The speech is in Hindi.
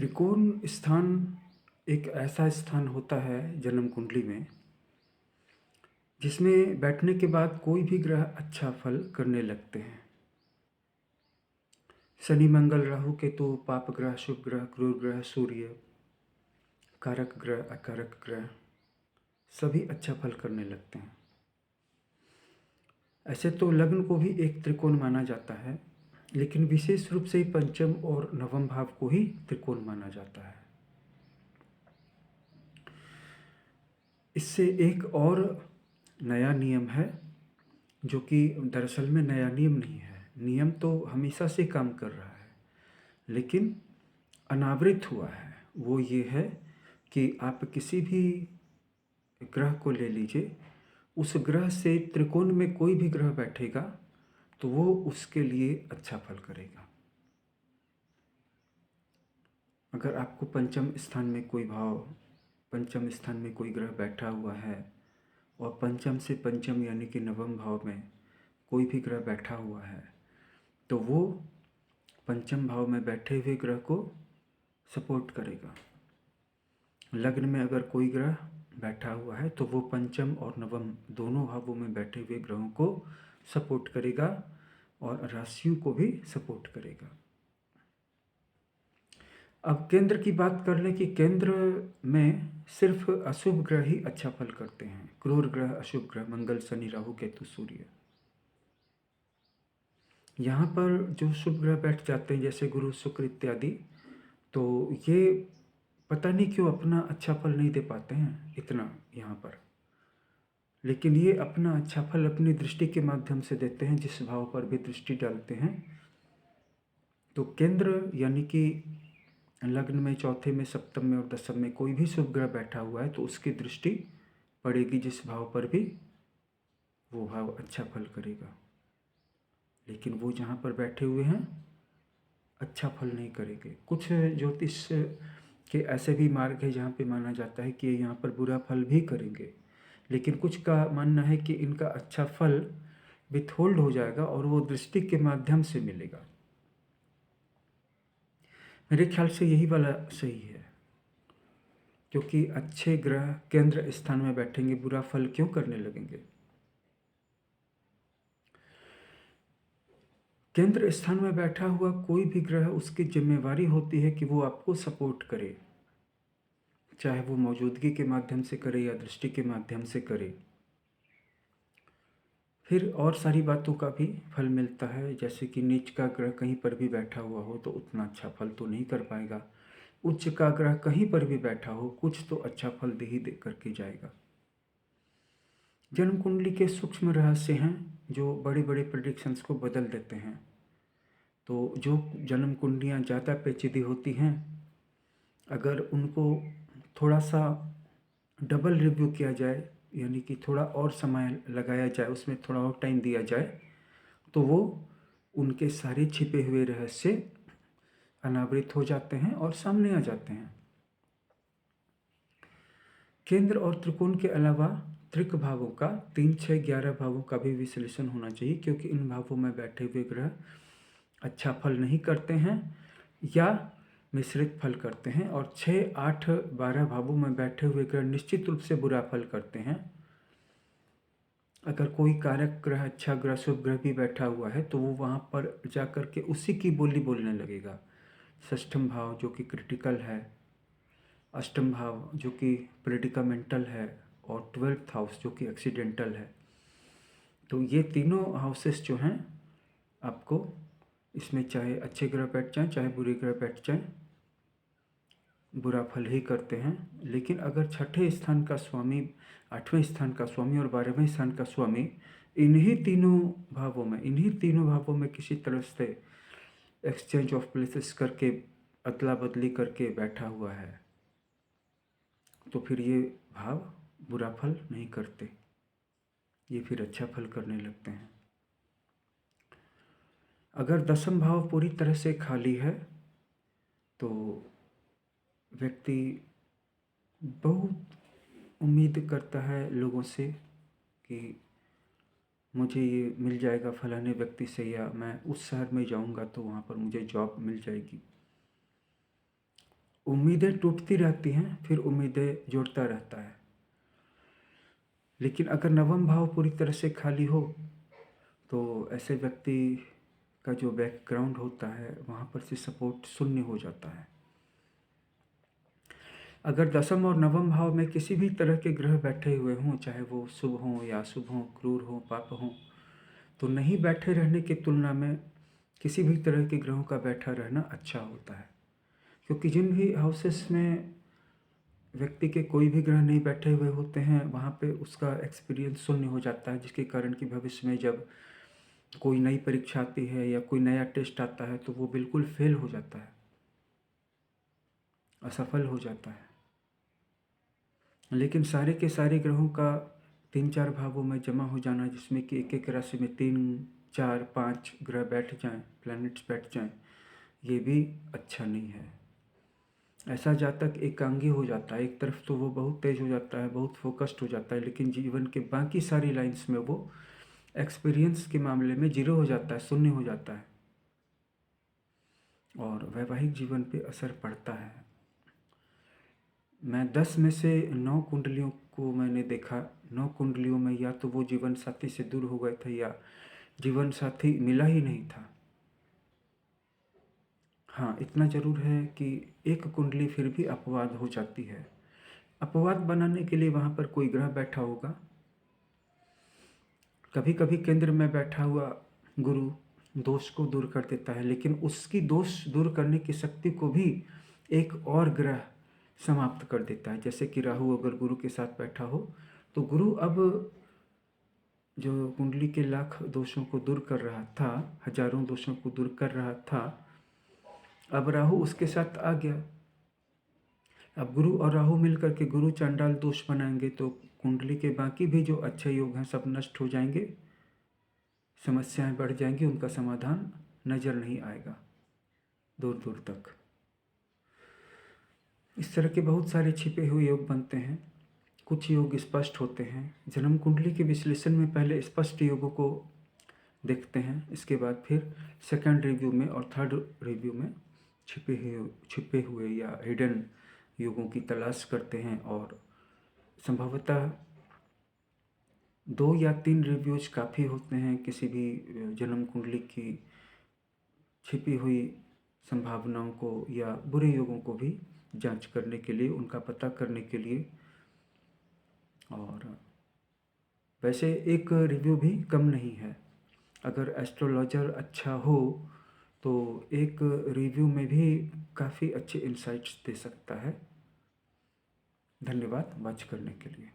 त्रिकोण स्थान एक ऐसा स्थान होता है जन्म कुंडली में जिसमें बैठने के बाद कोई भी ग्रह अच्छा फल करने लगते हैं। शनि मंगल राहु केतु पाप ग्रह शुभ ग्रह क्रूर ग्रह सूर्य कारक ग्रह अकारक ग्रह सभी अच्छा फल करने लगते हैं। ऐसे तो लग्न को भी एक त्रिकोण माना जाता है, लेकिन विशेष रूप से पंचम और नवम भाव को ही त्रिकोण माना जाता है। इससे एक और नया नियम है, जो कि दरअसल में नया नियम नहीं है। नियम तो हमेशा से काम कर रहा है, लेकिन अनावृत हुआ है। वो ये है कि आप किसी भी ग्रह को ले लीजिए, उस ग्रह से त्रिकोण में कोई भी ग्रह बैठेगा तो वो उसके लिए अच्छा फल करेगा। अगर आपको पंचम स्थान में कोई ग्रह बैठा हुआ है और पंचम से पंचम यानी कि नवम भाव में कोई भी ग्रह बैठा हुआ है, तो वो पंचम भाव में बैठे हुए ग्रह को सपोर्ट करेगा। लग्न में अगर कोई ग्रह बैठा हुआ है तो वो पंचम और नवम दोनों भावों में बैठे हुए ग्रहों को सपोर्ट करेगा और राशियों को भी सपोर्ट करेगा। अब केंद्र की बात कर लें कि केंद्र में सिर्फ अशुभ ग्रह ही अच्छा फल करते हैं। क्रूर ग्रह, अशुभ ग्रह, मंगल, शनि, राहु, केतु, सूर्य। यहाँ पर जो शुभ ग्रह बैठ जाते हैं जैसे गुरु, शुक्र इत्यादि, तो ये पता नहीं क्यों अपना अच्छा फल नहीं दे पाते हैं इतना यहाँ पर। लेकिन ये अपना अच्छा फल अपनी दृष्टि के माध्यम से देते हैं, जिस भाव पर भी दृष्टि डालते हैं। तो केंद्र यानी कि लग्न में, चौथे में, सप्तम में और दसम में कोई भी शुभ ग्रह बैठा हुआ है तो उसकी दृष्टि पड़ेगी जिस भाव पर भी, वो भाव अच्छा फल करेगा। लेकिन वो जहाँ पर बैठे हुए हैं अच्छा फल नहीं करेंगे। कुछ ज्योतिष के ऐसे भी मार्ग है जहाँ पे माना जाता है कि ये यहाँ पर बुरा फल भी करेंगे, लेकिन कुछ का मानना है कि इनका अच्छा फल विथहोल्ड हो जाएगा और वो दृष्टि के माध्यम से मिलेगा। मेरे ख्याल से यही वाला सही है, क्योंकि अच्छे ग्रह केंद्र स्थान में बैठेंगे, बुरा फल क्यों करने लगेंगे। केंद्र स्थान में बैठा हुआ कोई भी ग्रह, उसकी जिम्मेवारी होती है कि वो आपको सपोर्ट करे, चाहे वो मौजूदगी के माध्यम से करे या दृष्टि के माध्यम से करे। फिर और सारी बातों का भी फल मिलता है, जैसे कि नीच का ग्रह कहीं पर भी बैठा हुआ हो तो उतना अच्छा फल तो नहीं कर पाएगा। उच्च का ग्रह कहीं पर भी बैठा हो कुछ तो अच्छा फल दे ही दे करके जाएगा। जन्म कुंडली के सूक्ष्म रहस्य हैं जो बड़े बड़े प्रेडिक्शंस को बदल देते हैं। तो जो जन्म कुंडलियाँ ज़्यादा पेचीदी होती हैं, अगर उनको थोड़ा सा डबल रिव्यू किया जाए, यानी कि थोड़ा और समय लगाया जाए, उसमें थोड़ा और टाइम दिया जाए, तो वो उनके सारे छिपे हुए रहस्य अनावृत हो जाते हैं और सामने आ जाते हैं। केंद्र और त्रिकोण के अलावा त्रिक भावों का 3, 6, 11 भावों का भी विश्लेषण होना चाहिए, क्योंकि इन भावों में बैठे हुए ग्रह अच्छा फल नहीं करते हैं या मिश्रित फल करते हैं, और 6, 8, 12 भावों में बैठे हुए ग्रह निश्चित रूप से बुरा फल करते हैं। अगर कोई कारक ग्रह, अच्छा ग्रह, शुभ ग्रह भी बैठा हुआ है तो वो वहाँ पर जा कर के उसी की बोली बोलने लगेगा। षष्ठम भाव जो कि क्रिटिकल है, अष्टम भाव जो कि प्रेडिकामेंटल है, और 12th हाउस जो कि एक्सीडेंटल है। तो ये तीनों हाउसेस जो हैं, आपको इसमें चाहे अच्छे ग्रह बैठ जाएं चाहे बुरे ग्रह बैठ जाएं, बुरा फल ही करते हैं। लेकिन अगर छठे स्थान का स्वामी, 8वें स्थान का स्वामी और 12वें स्थान का स्वामी इन्हीं तीनों भावों में किसी तरह से एक्सचेंज ऑफ प्लेसेस करके, अदला बदली करके बैठा हुआ है, तो फिर ये भाव बुरा फल नहीं करते, ये फिर अच्छा फल करने लगते हैं। अगर दसम भाव पूरी तरह से खाली है तो व्यक्ति बहुत उम्मीद करता है लोगों से कि मुझे ये मिल जाएगा फलाने व्यक्ति से, या मैं उस शहर में जाऊंगा तो वहाँ पर मुझे जॉब मिल जाएगी। उम्मीदें टूटती रहती हैं, फिर उम्मीदें जोड़ता रहता है। लेकिन अगर नवम भाव पूरी तरह से खाली हो, तो ऐसे व्यक्ति का जो बैकग्राउंड होता है, वहाँ पर से सपोर्ट शून्य हो जाता है। अगर दसम और नवम भाव में किसी भी तरह के ग्रह बैठे हुए हों, चाहे वो शुभ हों या अशुभ हों, क्रूर हों, पाप हों, तो नहीं बैठे रहने की तुलना में किसी भी तरह के ग्रहों का बैठा रहना अच्छा होता है। क्योंकि जिन भी हाउसेस में व्यक्ति के कोई भी ग्रह नहीं बैठे हुए होते हैं, वहाँ पे उसका एक्सपीरियंस शून्य हो जाता है, जिसके कारण कि भविष्य में जब कोई नई परीक्षा आती है या कोई नया टेस्ट आता है, तो वो बिल्कुल फेल हो जाता है, असफल हो जाता है। लेकिन सारे के सारे ग्रहों का 3-4 भावों में जमा हो जाना, जिसमें कि एक-एक राशि में 3, 4, 5 ग्रह बैठ जाएँ, प्लैनेट्स बैठ जाएँ, ये भी अच्छा नहीं है। ऐसा जातक एकांगी हो जाता है, एक तरफ तो वो बहुत तेज़ हो जाता है, बहुत फ़ोकस्ड हो जाता है, लेकिन जीवन के बाकी सारी लाइन्स में वो एक्सपीरियंस के मामले में ज़ीरो हो जाता है, शून्य हो जाता है, और वैवाहिक जीवन पे असर पड़ता है। मैं 10 में से 9 कुंडलियों को मैंने देखा, 9 कुंडलियों में या तो वो जीवन साथी से दूर हो गए थे या जीवन साथी मिला ही नहीं था। हाँ, इतना ज़रूर है कि एक कुंडली फिर भी अपवाद हो जाती है। अपवाद बनाने के लिए वहाँ पर कोई ग्रह बैठा होगा। कभी कभी केंद्र में बैठा हुआ गुरु दोष को दूर कर देता है, लेकिन उसकी दोष दूर करने की शक्ति को भी एक और ग्रह समाप्त कर देता है। जैसे कि राहु अगर गुरु के साथ बैठा हो, तो गुरु अब जो कुंडली के लाख दोषों को दूर कर रहा था, हजारों दोषों को दूर कर रहा था, अब राहु उसके साथ आ गया। अब गुरु और राहु मिलकर के गुरु चांडाल दोष बनाएंगे, तो कुंडली के बाकी भी जो अच्छे योग हैं सब नष्ट हो जाएंगे, समस्याएं बढ़ जाएंगी, उनका समाधान नज़र नहीं आएगा दूर दूर तक। इस तरह के बहुत सारे छिपे हुए योग बनते हैं। कुछ योग स्पष्ट होते हैं। जन्म कुंडली के विश्लेषण में पहले स्पष्ट योगों को देखते हैं, इसके बाद फिर सेकंड रिव्यू में और थर्ड रिव्यू में छिपे हुए या हिडन योगों की तलाश करते हैं, और संभवतः 2 या 3 रिव्यूज काफ़ी होते हैं किसी भी जन्म कुंडली की छिपी हुई संभावनाओं को या बुरे योगों को भी जांच करने के लिए, उनका पता करने के लिए। और वैसे एक रिव्यू भी कम नहीं है। अगर एस्ट्रोलॉजर अच्छा हो तो एक रिव्यू में भी काफ़ी अच्छे इंसाइट्स दे सकता है। धन्यवाद वॉच करने के लिए।